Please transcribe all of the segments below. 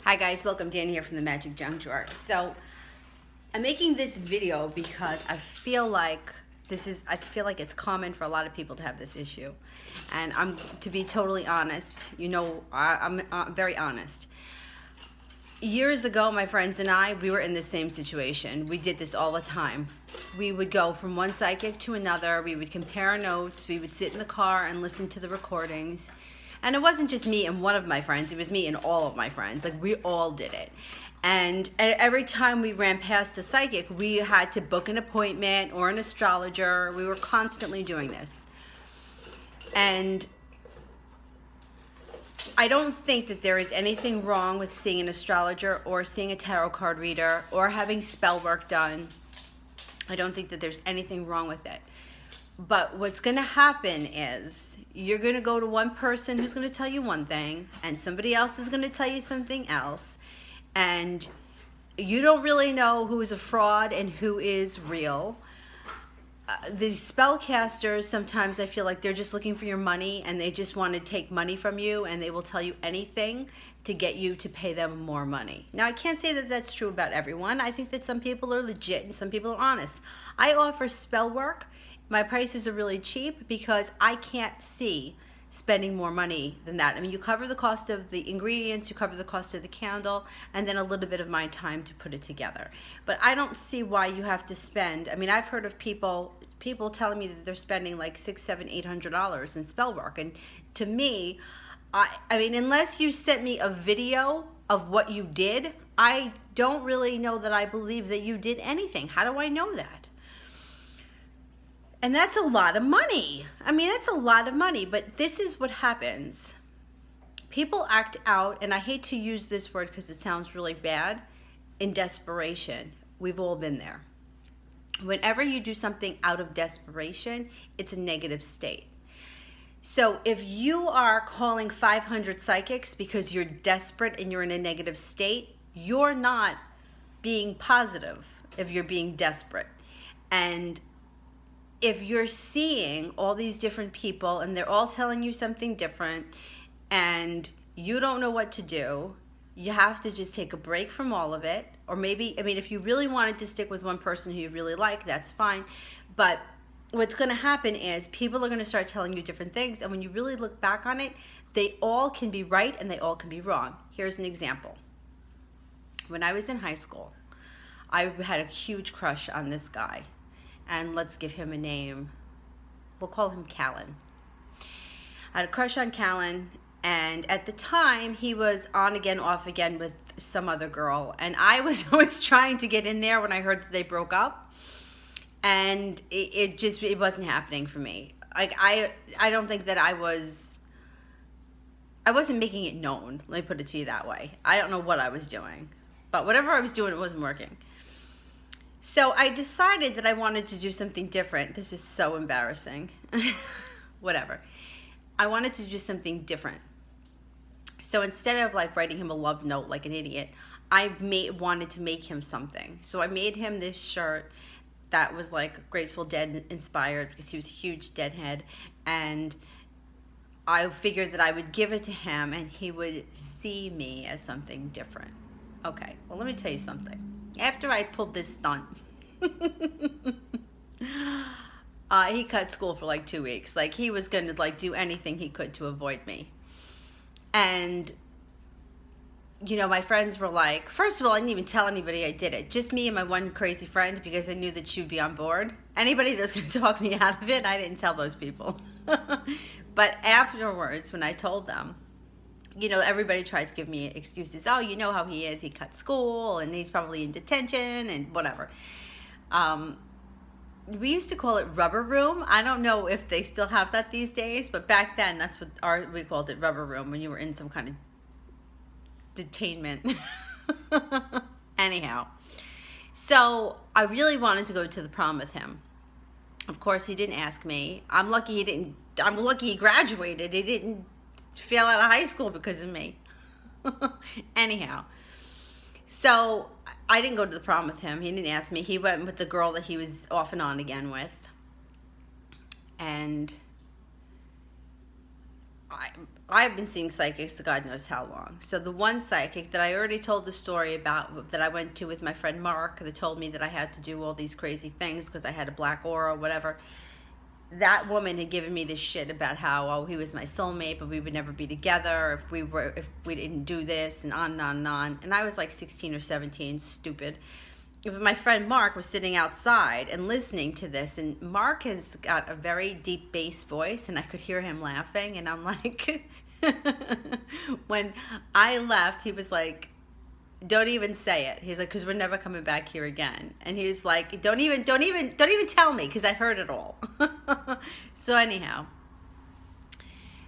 Hi guys, welcome. Dan here from the Magic Junk Drawer. So I'm making this video because I feel like it's common for a lot of people to have this issue. And to be totally honest, I'm very honest. Years ago, my friends and I, we were in the same situation. We did this all the time. We would go from one psychic to another. We would compare notes. We would sit in the car and listen to the recordings. And it wasn't just me and one of my friends. It was me and all of my friends. Like, we all did it. And every time we ran past a psychic, we had to book an appointment or an astrologer. We were constantly doing this. And I don't think that there is anything wrong with seeing an astrologer or seeing a tarot card reader or having spell work done. I don't think that there's anything wrong with it. But what's going to happen is you're going to go to one person who's going to tell you one thing, and somebody else is going to tell you something else, and you don't really know who is a fraud and who is real. These spellcasters, sometimes I feel like they're just looking for your money, and they just want to take money from you, and they will tell you anything to get you to pay them more money. Now, I can't say that that's true about everyone. I think that some people are legit and some people are honest. I offer spell work. My prices are really cheap because I can't see spending more money than that. I mean, you cover the cost of the ingredients, you cover the cost of the candle, and then a little bit of my time to put it together. But I don't see why you have to spend. I mean, I've heard of people telling me that they're spending like $600, $700, $800 in spell work. And to me, I mean, unless you sent me a video of what you did, I don't really know that I believe that you did anything. How do I know that? And that's a lot of money. I mean, that's a lot of money, but this is what happens. People act out, and I hate to use this word because it sounds really bad, in desperation. We've all been there. Whenever you do something out of desperation, it's a negative state. So if you are calling 500 psychics because you're desperate and you're in a negative state, you're not being positive if you're being desperate. And if you're seeing all these different people and they're all telling you something different and you don't know what to do, you have to just take a break from all of it. Or maybe, I mean, if you really wanted to stick with one person who you really like, that's fine. But what's going to happen is people are going to start telling you different things. And when you really look back on it, they all can be right and they all can be wrong. Here's an example. When I was in high school, I had a huge crush on this guy. And let's give him a name. We'll call him Callan. I had a crush on Callan, and at the time he was on again, off again with some other girl, and I was always trying to get in there when I heard that they broke up, and it wasn't happening for me. Like I don't think that I wasn't making it known. Let me put it to you that way. I don't know what I was doing, but whatever I was doing, it wasn't working. So I decided that I wanted to do something different. This is so embarrassing. Whatever. I wanted to do something different. So instead of like writing him a love note like an idiot, I wanted to make him something. So I made him this shirt that was like Grateful Dead inspired because he was a huge Deadhead. And I figured that I would give it to him and he would see me as something different. Okay, well, let me tell you something. After I pulled this stunt, he cut school for like 2 weeks. Like, he was going to like do anything he could to avoid me. And, you know, my friends were like, first of all, I didn't even tell anybody I did it. Just me and my one crazy friend because I knew that she would be on board. Anybody that's going to talk me out of it, I didn't tell those people. But afterwards, when I told them, you know, everybody tries to give me excuses. Oh, you know how he is. He cut school and he's probably in detention and whatever. We used to call it rubber room. I don't know if they still have that these days, but back then that's what we called it, rubber room, when you were in some kind of detainment. Anyhow, so I really wanted to go to the prom with him. Of course, he didn't ask me. I'm lucky he graduated. He didn't fail out of high school because of me. Anyhow, so I didn't go to the prom with him. He didn't ask me. He went with the girl that he was off and on again with. And I've been seeing psychics God knows how long. So the one psychic that I already told the story about, that I went to with my friend Mark, that told me that I had to do all these crazy things because I had a black aura or whatever, that woman had given me this shit about how, oh, he was my soulmate, but we would never be together if we didn't do this, and on and on and on. And I was like 16 or 17, stupid. But my friend Mark was sitting outside and listening to this, and Mark has got a very deep bass voice, and I could hear him laughing, and I'm like, when I left, he was like, don't even say it. He's like, because we're never coming back here again. And he was like, don't even tell me, because I heard it all. So anyhow,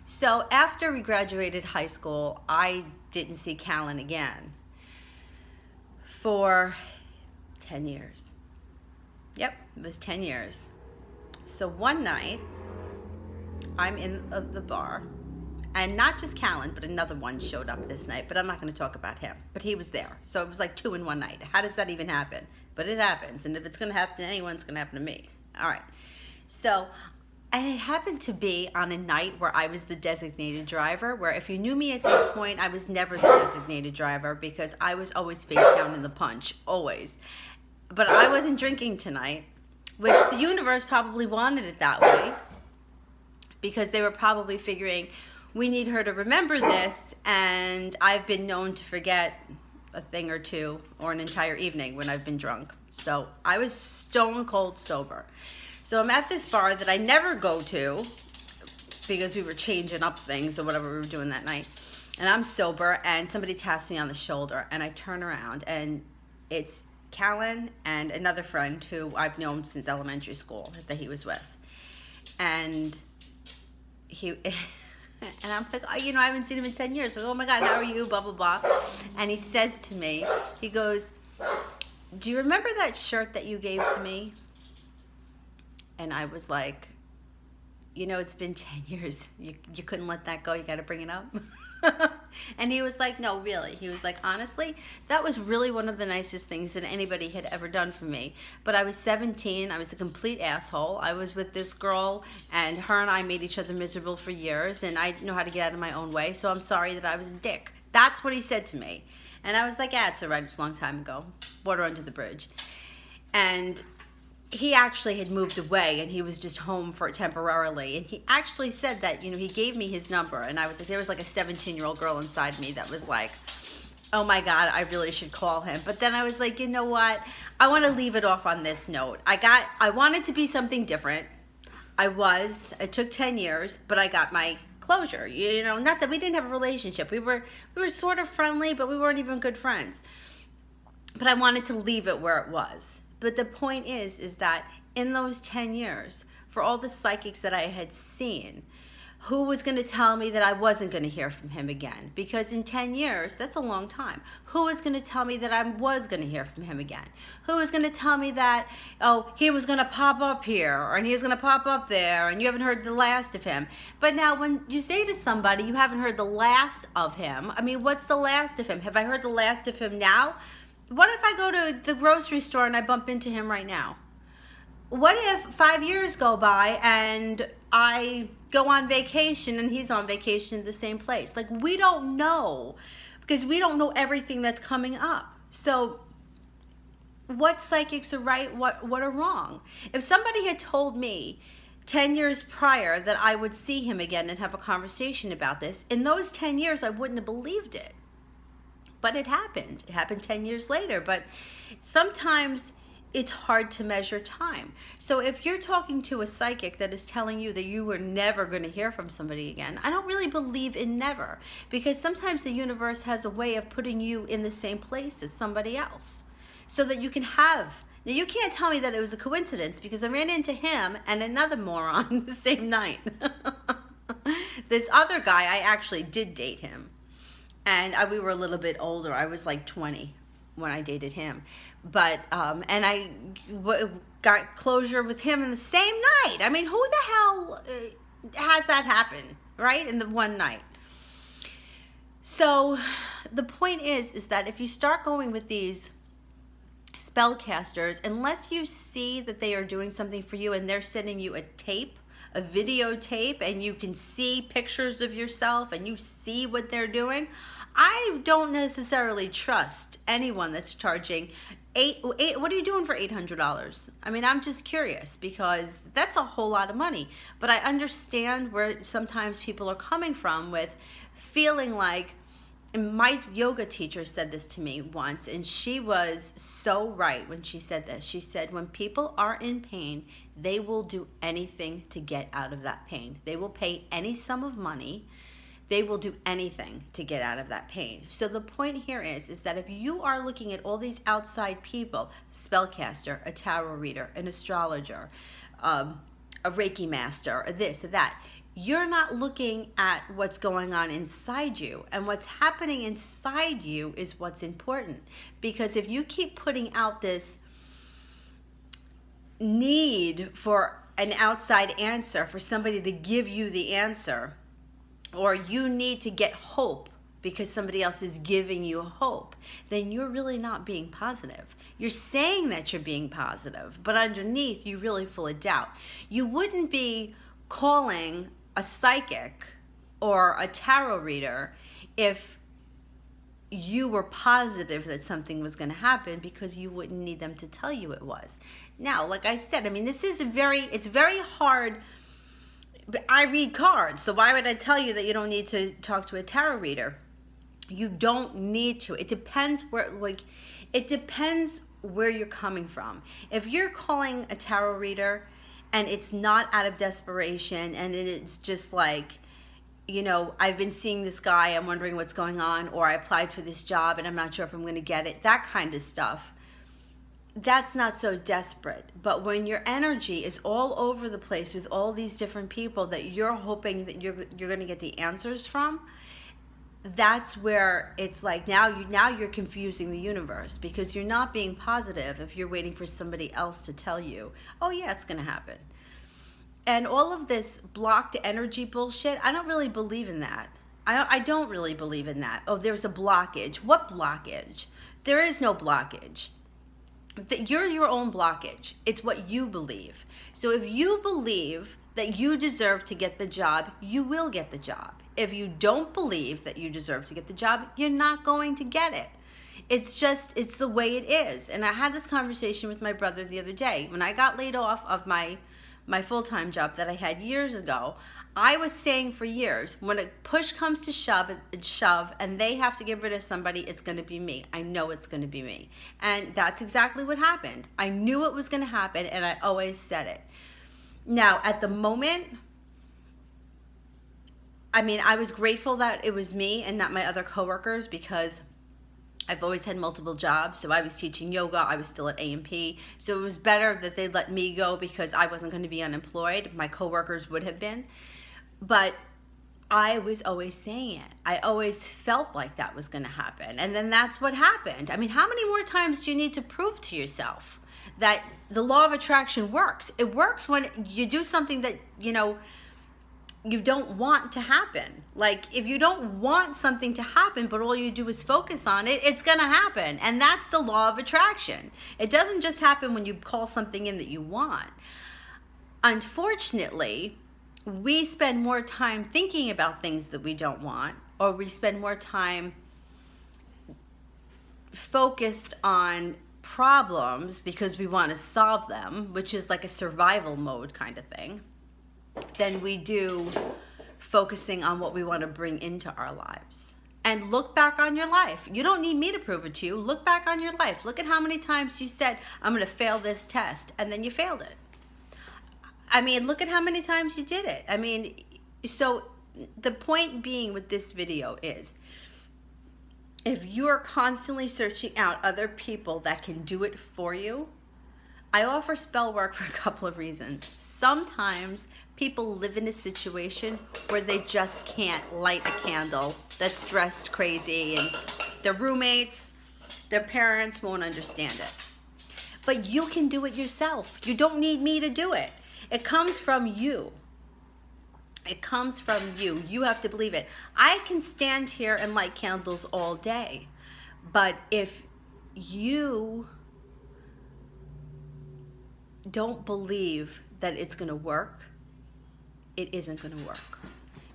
so after we graduated high school, I didn't see Callan again for 10 years. Yep, it was 10 years. So one night, I'm in the bar, and not just Callan, but another one showed up this night, but I'm not going to talk about him. But he was there. So it was like 2 in one night. How does that even happen? But it happens, and if it's going to happen to anyone, it's going to happen to me. All right. So, and it happened to be on a night where I was the designated driver, where if you knew me at this point, I was never the designated driver because I was always face down in the punch, always. But I wasn't drinking tonight, which the universe probably wanted it that way, because they were probably figuring, we need her to remember this, and I've been known to forget a thing or two or an entire evening when I've been drunk. So I was stone cold sober. So I'm at this bar that I never go to because we were changing up things or whatever we were doing that night. And I'm sober, and somebody taps me on the shoulder, and I turn around, and it's Callan and another friend who I've known since elementary school that he was with. And he, and I'm like, oh, I haven't seen him in 10 years. Like, oh my God, how are you? Blah, blah, blah. And he says to me, he goes, do you remember that shirt that you gave to me? And I was like, it's been 10 years. You couldn't let that go. You got to bring it up. And he was like, no, really. He was like, honestly, that was really one of the nicest things that anybody had ever done for me. But I was 17. I was a complete asshole. I was with this girl, and her and I made each other miserable for years, and I know how to get out of my own way, so I'm sorry that I was a dick. That's what he said to me. And I was like, it's all right. It's a long time ago. Water under the bridge. And he actually had moved away, and he was just home for temporarily. And he actually said that, he gave me his number, and I was like, there was like a 17-year-old girl inside me that was like, oh my God, I really should call him. But then I was like, you know what? I want to leave it off on this note. I wanted to be something different. It took 10 years, but I got my closure. Not that we didn't have a relationship. We were sort of friendly, but we weren't even good friends. But I wanted to leave it where it was. But the point is that in those 10 years, for all the psychics that I had seen, who was going to tell me that I wasn't going to hear from him again? Because in 10 years, that's a long time. Who was going to tell me that I was going to hear from him again? Who was going to tell me that, he was going to pop up here, and he was going to pop up there, and you haven't heard the last of him? But now when you say to somebody you haven't heard the last of him, what's the last of him? Have I heard the last of him now? What if I go to the grocery store and I bump into him right now? What if 5 years go by and I go on vacation and he's on vacation in the same place? Like, we don't know, because we don't know everything that's coming up. So what psychics are right, what are wrong? If somebody had told me 10 years prior that I would see him again and have a conversation about this, in those 10 years I wouldn't have believed it. But it happened. It happened 10 years later. But sometimes it's hard to measure time. So if you're talking to a psychic that is telling you that you were never going to hear from somebody again, I don't really believe in never, because sometimes the universe has a way of putting you in the same place as somebody else so that you can have. Now, you can't tell me that it was a coincidence, because I ran into him and another moron the same night. This other guy, I actually did date him. And we were a little bit older. I was like 20 when I dated him. But, and I got closure with him in the same night. Who the hell has that happen, right? In the one night. So the point is that if you start going with these spellcasters, unless you see that they are doing something for you and they're sending you a tape a videotape and you can see pictures of yourself and you see what they're doing, I don't necessarily trust anyone that's charging what are you doing for $800? I mean, I'm just curious because that's a whole lot of money. But I understand where sometimes people are coming from with feeling like, and my yoga teacher said this to me once, and she was so right when she said this. She said, when people are in pain, they will do anything to get out of that pain. They will pay any sum of money. They will do anything to get out of that pain. So the point here is that if you are looking at all these outside people, spellcaster, a tarot reader, an astrologer, a Reiki master, a this, a that, you're not looking at what's going on inside you. And what's happening inside you is what's important. Because if you keep putting out this need for an outside answer, for somebody to give you the answer, or you need to get hope because somebody else is giving you hope, then you're really not being positive. You're saying that you're being positive, but underneath you're really full of doubt. You wouldn't be calling a psychic or a tarot reader if you were positive that something was going to happen, because you wouldn't need them to tell you it was. Now, like I said, I mean, this is it's very hard. But I read cards, so why would I tell you that you don't need to talk to a tarot reader? You don't need to. It depends where, it depends where you're coming from. If you're calling a tarot reader and it's not out of desperation and it's just like, you know, I've been seeing this guy, I'm wondering what's going on, or I applied for this job and I'm not sure if I'm going to get it, that kind of stuff, that's not so desperate. But when your energy is all over the place with all these different people that you're hoping that you're going to get the answers from, that's where it's like now you're confusing the universe, because you're not being positive if you're waiting for somebody else to tell you, oh yeah, it's going to happen. And all of this blocked energy bullshit, I don't really believe in that. I don't really believe in that. Oh, there's a blockage. What blockage? There is no blockage. You're your own blockage. It's what you believe. So if you believe that you deserve to get the job, you will get the job. If you don't believe that you deserve to get the job, you're not going to get it. It's the way it is. And I had this conversation with my brother the other day. When I got laid off of my full-time job that I had years ago, I was saying for years, when a push comes to shove and they have to get rid of somebody, it's going to be me. I know it's going to be me. And that's exactly what happened. I knew it was going to happen, and I always said it. Now, at the moment, I mean, I was grateful that it was me and not my other coworkers, because I've always had multiple jobs. So I was teaching yoga. I was still at A&P. So it was better that they let me go, because I wasn't going to be unemployed. My coworkers would have been. But I was always saying it. I always felt like that was going to happen. And then that's what happened. I mean, how many more times do you need to prove to yourself that the law of attraction works? It works when you do something that, you know, you don't want to happen. Like, if you don't want something to happen, but all you do is focus on it, it's going to happen. And that's the law of attraction. It doesn't just happen when you call something in that you want. Unfortunately, we spend more time thinking about things that we don't want, or we spend more time focused on problems because we want to solve them, which is like a survival mode kind of thing, than we do focusing on what we want to bring into our lives. And look back on your life. You don't need me to prove it to you. Look back on your life. Look at how many times you said, I'm going to fail this test, and then you failed it. I mean, look at how many times you did it. I mean, so the point being with this video is, if you're constantly searching out other people that can do it for you, I offer spell work for a couple of reasons. Sometimes people live in a situation where they just can't light a candle that's dressed crazy, and their roommates, their parents won't understand it. But you can do it yourself. You don't need me to do it. It comes from you. It comes from you. You have to believe it. I can stand here and light candles all day, but if you don't believe that it's going to work, it isn't going to work.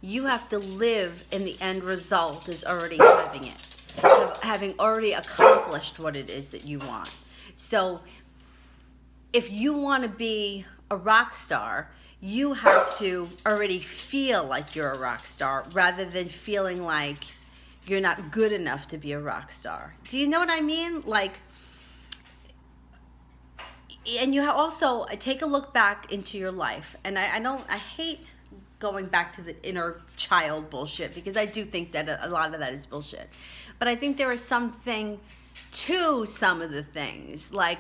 You have to live in the end result as already having it, having already accomplished what it is that you want. So if you want to be a rock star, you have to already feel like you're a rock star rather than feeling like you're not good enough to be a rock star. Do you know what I mean? Like, and you also take a look back into your life. And I hate going back to the inner child bullshit, because I do think that a lot of that is bullshit. But I think there is something to some of the things. Like,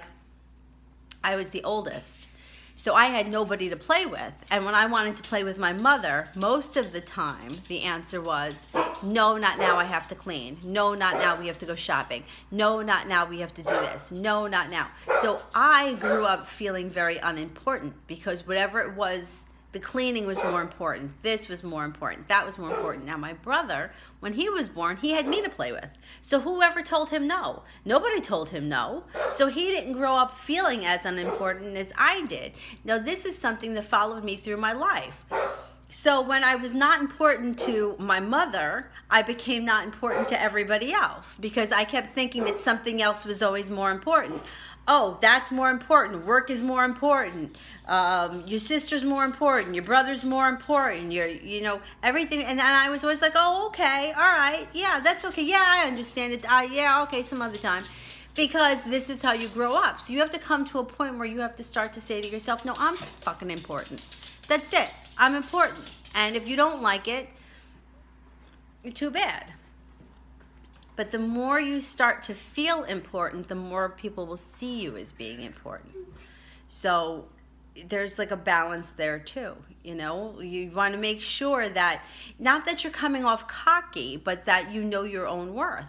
I was the oldest, so I had nobody to play with. And when I wanted to play with my mother, most of the time, the answer was, no, not now, I have to clean. No, not now, we have to go shopping. No, not now, we have to do this. No, not now. So I grew up feeling very unimportant, because whatever it was, the cleaning was more important. This was more important. That was more important. Now, my brother, when he was born, he had me to play with. So whoever told him no? Nobody told him no. So he didn't grow up feeling as unimportant as I did. Now, this is something that followed me through my life. So when I was not important to my mother, I became not important to everybody else, because I kept thinking that something else was always more important. Oh, that's more important. Work is more important. Your sister's more important. Your brother's more important. Everything. And I was always like, oh, okay, all right, yeah, that's okay. Yeah, I understand it. Yeah, okay, some other time. Because this is how you grow up. So you have to come to a point where you have to start to say to yourself, no, I'm fucking important. That's it. I'm important. And if you don't like it, too bad. But the more you start to feel important, the more people will see you as being important. So there's like a balance there too. You want to make sure that, not that you're coming off cocky, but that you know your own worth.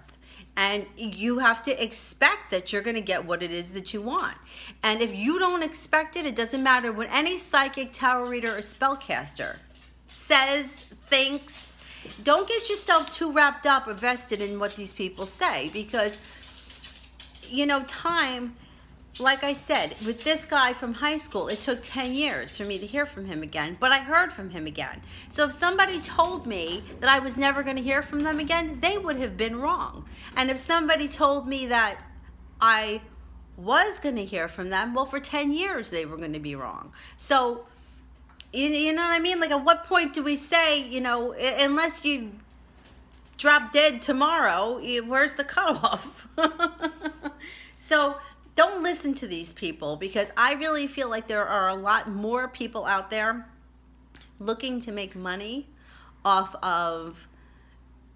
And you have to expect that you're going to get what it is that you want. And if you don't expect it, it doesn't matter what any psychic, tarot reader, or spellcaster says, thinks. Don't get yourself too wrapped up or vested in what these people say, because, time, like I said, with this guy from high school, it took 10 years for me to hear from him again, but I heard from him again. So if somebody told me that I was never going to hear from them again, they would have been wrong. And if somebody told me that I was going to hear from them, well, for 10 years they were going to be wrong. So, you know what I mean? Like, at what point do we say, unless you drop dead tomorrow, where's the cutoff? So don't listen to these people, because I really feel like there are a lot more people out there looking to make money off of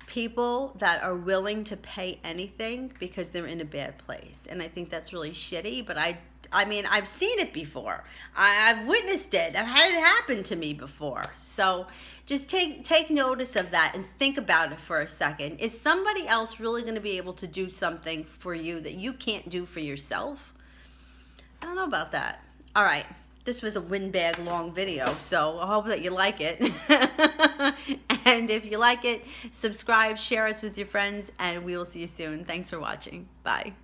people that are willing to pay anything because they're in a bad place. And I think that's really shitty, but I mean, I've seen it before. I've witnessed it. I've had it happen to me before. So just take notice of that and think about it for a second. Is somebody else really going to be able to do something for you that you can't do for yourself? I don't know about that. All right. This was a windbag long video, so I hope that you like it. And if you like it, subscribe, share us with your friends, and we will see you soon. Thanks for watching. Bye.